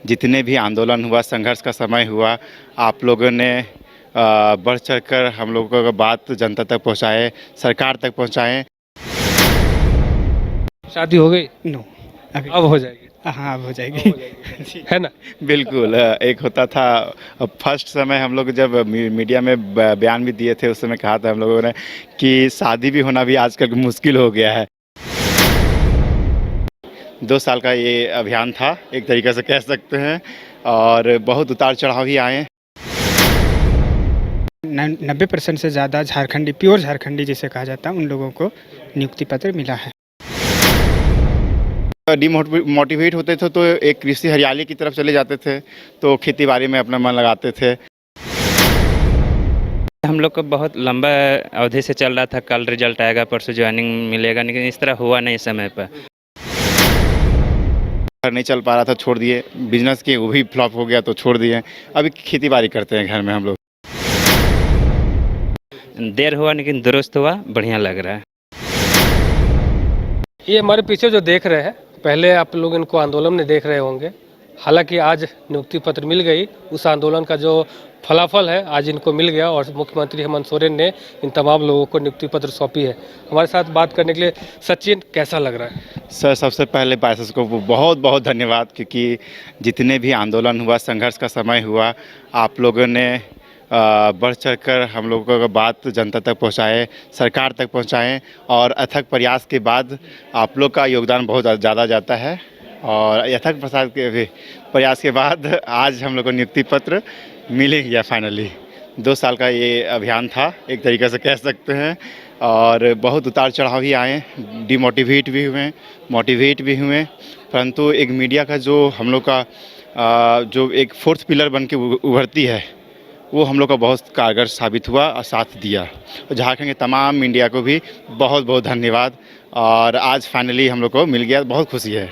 जितने भी आंदोलन हुआ, संघर्ष का समय हुआ, आप लोगों ने बढ़ चढ़कर हम लोगों का बात जनता तक पहुंचाए, सरकार तक पहुंचाएं। शादी हो गई? नो, अभी अब हो जाएगी? हाँ, अब हो जाएगी। है ना? बिल्कुल। एक होता था फर्स्ट समय हम लोग जब मीडिया में बयान भी दिए थे, उस समय कहा था हम लोगों ने कि शादी भी होना भी आजकल मुश्किल हो गया है। 2 साल का ये अभियान था, एक तरीके से कह सकते हैं, और बहुत उतार चढ़ाव ही आए। 90% से ज़्यादा झारखंडी, प्योर झारखंडी जिसे कहा जाता है, उन लोगों को नियुक्ति पत्र मिला है। डिमोटिवेट होते थे तो एक कृषि हरियाली की तरफ चले जाते थे, तो खेती बाड़ी में अपना मन लगाते थे। हम लोग को बहुत लंबा अवधि से चल रहा था, कल रिजल्ट आएगा, परसों ज्वाइनिंग मिलेगा, लेकिन इस तरह हुआ नहीं समय पर। घर नहीं चल पा रहा था, छोड़ दिए। बिजनेस के वो भी फ्लॉप हो गया तो छोड़ दिए। अभी खेती बाड़ी करते हैं घर में हम लोग। देर हुआ लेकिन दुरुस्त हुआ, बढ़िया लग रहा है। ये हमारे पीछे जो देख रहे हैं, पहले आप लोग इनको आंदोलन में देख रहे होंगे, हालांकि आज नियुक्ति पत्र मिल गई। उस आंदोलन का जो फलाफल है आज इनको मिल गया और मुख्यमंत्री हेमंत सोरेन ने इन तमाम लोगों को नियुक्ति पत्र सौंपी है। हमारे साथ बात करने के लिए सचिन, कैसा लग रहा है? सर, सबसे पहले पायसस को बहुत बहुत धन्यवाद, क्योंकि जितने भी आंदोलन हुआ, संघर्ष का समय हुआ, आप लोगों ने बढ़ चढ़कर हम लोगों का बात जनता तक पहुंचाए, सरकार तक पहुंचाएं, और अथक प्रयास के बाद आप लोग का योगदान बहुत ज़्यादा जाता है। और अथक प्रयास के बाद आज हम लोग को नियुक्ति पत्र मिल ही गया फाइनली। 2 साल का ये अभियान था, एक तरीके से कह सकते हैं, और बहुत उतार चढ़ाव ही आए, डिमोटिवेट भी हुए, मोटिवेट भी हुए, परंतु एक मीडिया का जो हम लोग का जो एक फोर्थ पिलर बन के उभरती है, वो हम लोग का बहुत कारगर साबित हुआ और साथ दिया। और झारखंड के तमाम मीडिया को भी बहुत बहुत धन्यवाद, और आज फाइनली हम लोग को मिल गया, बहुत खुशी है।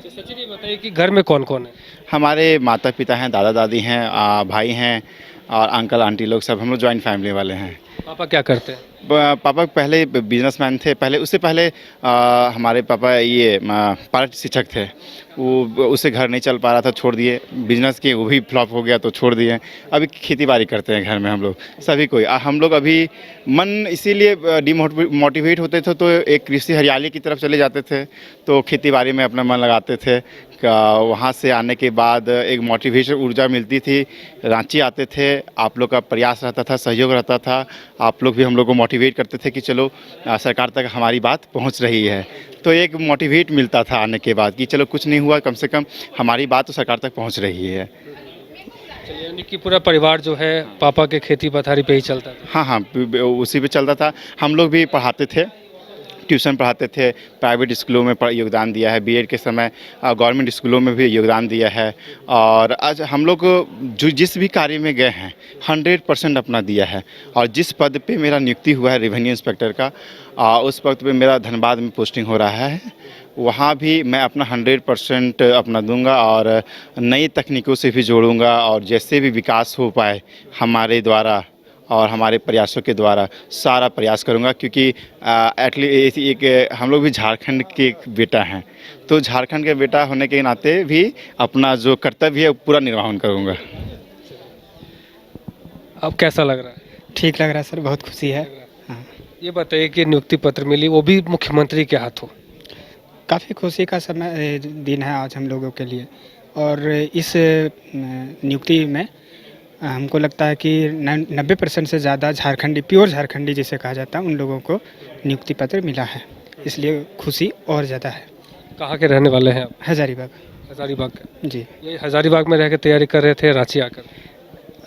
सचिन, ये बताइए कि घर में कौन कौन है? हमारे माता पिता हैं, दादा दादी हैं, भाई हैं, और अंकल आंटी लोग सब, हम लोग जॉइंट फैमिली वाले हैं। पापा क्या करते हैं? पापा पहले बिजनेसमैन थे। उससे पहले हमारे पापा ये पाठ शिक्षक थे। वो उससे घर नहीं चल पा रहा था, छोड़ दिए। बिजनेस के वो भी फ्लॉप हो गया तो छोड़ दिए। अभी खेती बाड़ी करते हैं घर में हम लोग सभी कोई। हम लोग अभी मन इसीलिए डिमोटिवेट होते थे तो एक कृषि हरियाली की तरफ चले जाते थे, तो खेती बाड़ी में अपना मन लगाते थे। वहाँ से आने के बाद एक मोटिवेशन ऊर्जा मिलती थी। रांची आते थे, आप लोग का प्रयास रहता था, सहयोग रहता था, आप लोग भी हम लोग को मोटिवेट करते थे कि चलो सरकार तक हमारी बात पहुंच रही है, तो एक मोटिवेट मिलता था आने के बाद कि चलो कुछ नहीं हुआ, कम से कम हमारी बात तो सरकार तक पहुंच रही है। चलिए, यानी कि पूरा परिवार जो है पापा के खेती पथारी पे ही चलता था? हाँ हाँ, उसी पे चलता था। हम लोग भी पढ़ाते थे, ट्यूशन पढ़ाते थे, प्राइवेट स्कूलों में योगदान दिया है, बीएड के समय गवर्नमेंट स्कूलों में भी योगदान दिया है। और आज हम लोग जो जिस भी कार्य में गए हैं 100% अपना दिया है। और जिस पद पे मेरा नियुक्ति हुआ है रेवेन्यू इंस्पेक्टर का, उस पद पे मेरा धनबाद में पोस्टिंग हो रहा है, वहाँ भी मैं अपना 100% अपना दूंगा और नई तकनीकों से भी जोड़ूंगा, और जैसे भी विकास हो पाए हमारे द्वारा और हमारे प्रयासों के द्वारा सारा प्रयास करूंगा, क्योंकि एटलीस्ट एक हम लोग भी झारखंड के एक बेटा हैं, तो झारखंड के बेटा होने के नाते भी अपना जो कर्तव्य है पूरा निर्वहन करूंगा। अब कैसा लग रहा है? ठीक लग रहा है सर, बहुत खुशी है। हाँ, ये बताइए कि नियुक्ति पत्र मिली, वो भी मुख्यमंत्री के हाथों। काफ़ी खुशी का समय दिन है आज हम लोगों के लिए। और इस नियुक्ति में हमको लगता है कि 90% से ज़्यादा झारखंडी, प्योर झारखंडी जिसे कहा जाता है, उन लोगों को नियुक्ति पत्र मिला है, इसलिए खुशी और ज़्यादा है। कहाँ के रहने वाले हैं आप? हजारीबाग। हजारीबाग के? जी ये हजारीबाग में रह के तैयारी कर रहे थे, रांची आकर?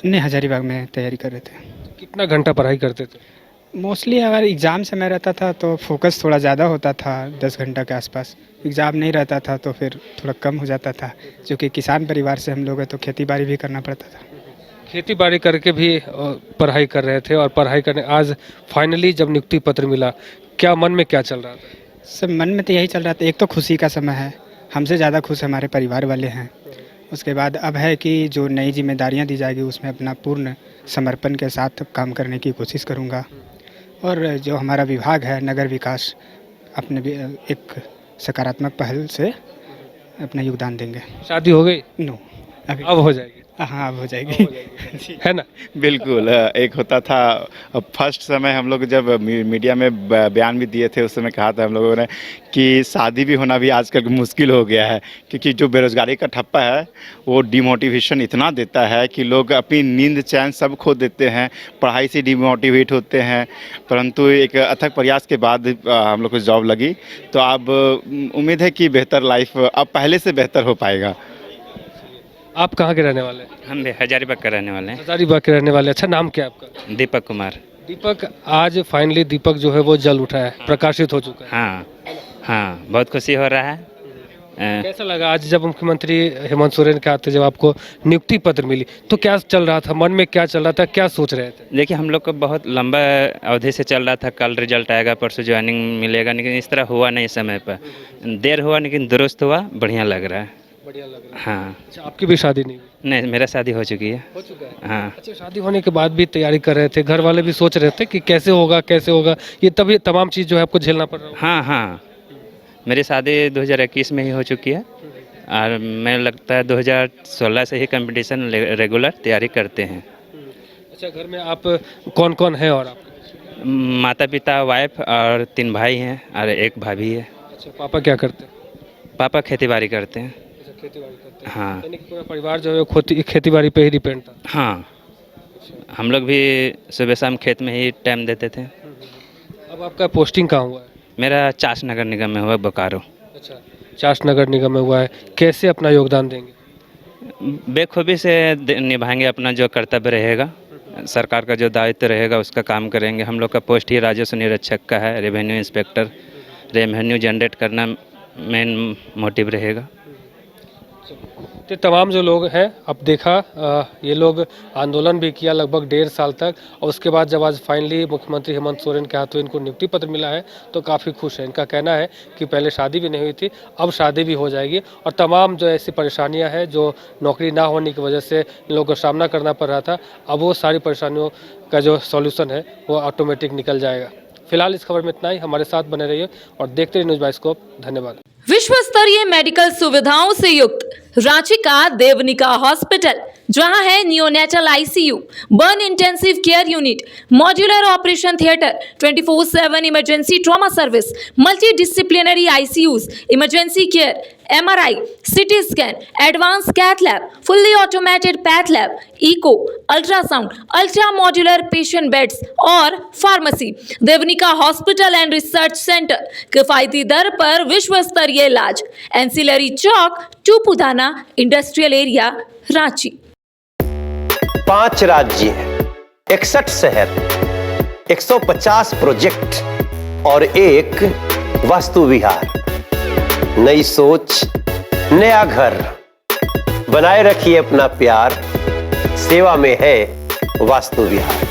नहीं, हजारीबाग में तैयारी कर रहे थे। कितना घंटा पढ़ाई करते थे? मोस्टली अगर एग्ज़ाम समय रहता था तो फोकस थोड़ा ज़्यादा होता था, 10 घंटा के आसपास। एग्ज़ाम नहीं रहता था तो फिर थोड़ा कम हो जाता था, क्योंकि किसान परिवार से हम लोग हैं तो खेती बाड़ी भी करना पड़ता था। खेती बाड़ी करके भी पढ़ाई कर रहे थे, और पढ़ाई करने आज फाइनली जब नियुक्ति पत्र मिला, क्या मन में क्या चल रहा था? सब मन में तो यही चल रहा था, एक तो खुशी का समय है, हमसे ज़्यादा खुश हमारे परिवार वाले हैं। उसके बाद अब है कि जो नई जिम्मेदारियां दी जाएगी उसमें अपना पूर्ण समर्पण के साथ काम करने की कोशिश करूंगा। और जो हमारा विभाग है नगर विकास, अपने भी एक सकारात्मक पहल से अपना योगदान देंगे। शादी हो गई? नो, अभी अब हो जाएगी। हाँ अब हो जाएगी। है ना? बिल्कुल एक होता था फर्स्ट समय हम लोग जब मीडिया में बयान भी दिए थे उस समय कहा था हम लोगों ने कि शादी भी होना भी आजकल मुश्किल हो गया है, क्योंकि जो बेरोज़गारी का ठप्पा है वो डिमोटिवेशन इतना देता है कि लोग अपनी नींद चैन सब खो देते हैं, पढ़ाई से डिमोटिवेट होते हैं। परंतु एक अथक प्रयास के बाद हम लोग को जॉब लगी, तो अब उम्मीद है कि बेहतर लाइफ अब पहले से बेहतर हो पाएगा। आप कहाँ के रहने वाले हैं? हम भी हजारीबाग का रहने वाले हैं। हजारीबाग के रहने वाले। अच्छा, नाम क्या है आपका? दीपक कुमार। दीपक, आज फाइनली दीपक जो है वो जल उठा है, प्रकाशित हो चुका है। हाँ हाँ, बहुत खुशी हो रहा है। कैसा लगा आज जब मुख्यमंत्री हेमंत सोरेन के हाथ से जब आपको नियुक्ति पत्र मिली, तो क्या चल रहा था मन में, क्या चल रहा था, क्या सोच रहे थे? देखिए, हम लोग को बहुत लंबा अवधि से चल रहा था, कल रिजल्ट आएगा, परसों ज्वाइनिंग मिलेगा, लेकिन इस तरह हुआ नहीं समय पर। देर हुआ लेकिन दुरुस्त हुआ, बढ़िया लग रहा है। बढ़िया लग रहा है। हाँ। अच्छा, आपकी भी शादी नहीं हुई? नहीं, मेरा शादी हो चुकी है। हो चुका है। हाँ। अच्छा, शादी होने के बाद भी तैयारी कर रहे थे, घर वाले भी सोच रहे थे कि कैसे होगा कैसे होगा, ये तभी तमाम चीज़ जो है आपको झेलना पड़ रहा है? हाँ हाँ, मेरी शादी 2021 में ही हो चुकी है और मैं लगता है 2016 से ही कंपटीशन रेगुलर तैयारी करते हैं। अच्छा, घर में आप कौन कौन है और आप? माता पिता, वाइफ और 3 भाई हैं और 1 भाभी है। अच्छा, पापा क्या करते हैं? पापा खेती-बाड़ी करते हैं। अच्छा, खेती बाड़ी करते हैं। हाँ। यानी कि पूरा परिवार जो है वो खेती बाड़ी पे ही डिपेंड था? हाँ, हम लोग भी सुबह शाम खेत में ही टाइम देते थे। अब आपका पोस्टिंग कहाँ हुआ है? मेरा चास नगर निगम में हुआ, बोकारो। अच्छा, चास नगर निगम में हुआ है। कैसे अपना योगदान देंगे? बेखूबी से निभाएंगे अपना जो कर्तव्य रहेगा, सरकार का जो दायित्व रहेगा उसका काम करेंगे। हम लोग का पोस्ट ही राजस्व निरीक्षक का है, रेवेन्यू इंस्पेक्टर। रेवेन्यू जनरेट करना मेन मोटिव रहेगा। तो तमाम जो लोग हैं, अब देखा ये लोग आंदोलन भी किया लगभग 1.5 साल तक, और उसके बाद जब आज फाइनली मुख्यमंत्री हेमंत सोरेन के हाथों इनको नियुक्ति पत्र मिला है तो काफ़ी खुश है। इनका कहना है कि पहले शादी भी नहीं हुई थी, अब शादी भी हो जाएगी, और तमाम जो ऐसी परेशानियां हैं जो नौकरी ना होने की वजह से इन लोगों को सामना करना पड़ रहा था, अब वो सारी परेशानियों का जो सॉल्यूशन है वो ऑटोमेटिक निकल जाएगा। फिलहाल इस खबर में इतना ही। हमारे साथ बने रहिए और देखते रहिए न्यूज़ बाइस्कोप। धन्यवाद। विश्व स्तरीय मेडिकल सुविधाओं से युक्त रांची का देवनिका हॉस्पिटल, जहां है neonatal ICU, burn intensive care unit, modular operation theatre, 24/7 emergency trauma service, multi disciplinary ICUs, emergency care, MRI, CT scan, advance cath lab, fully automated path lab, echo, ultrasound, ultra modular patient beds और pharmacy. Devnika hospital and research centre, किफायती दर पर विश्व स्तरीय इलाज, ancillary Chowk, Tupudana industrial area, Ranchi. 5 राज्य, 61 शहर, 150 project और एक वास्तु विहार। नई सोच, नया घर। बनाए रखिए अपना प्यार, सेवा में है वास्तु विहार।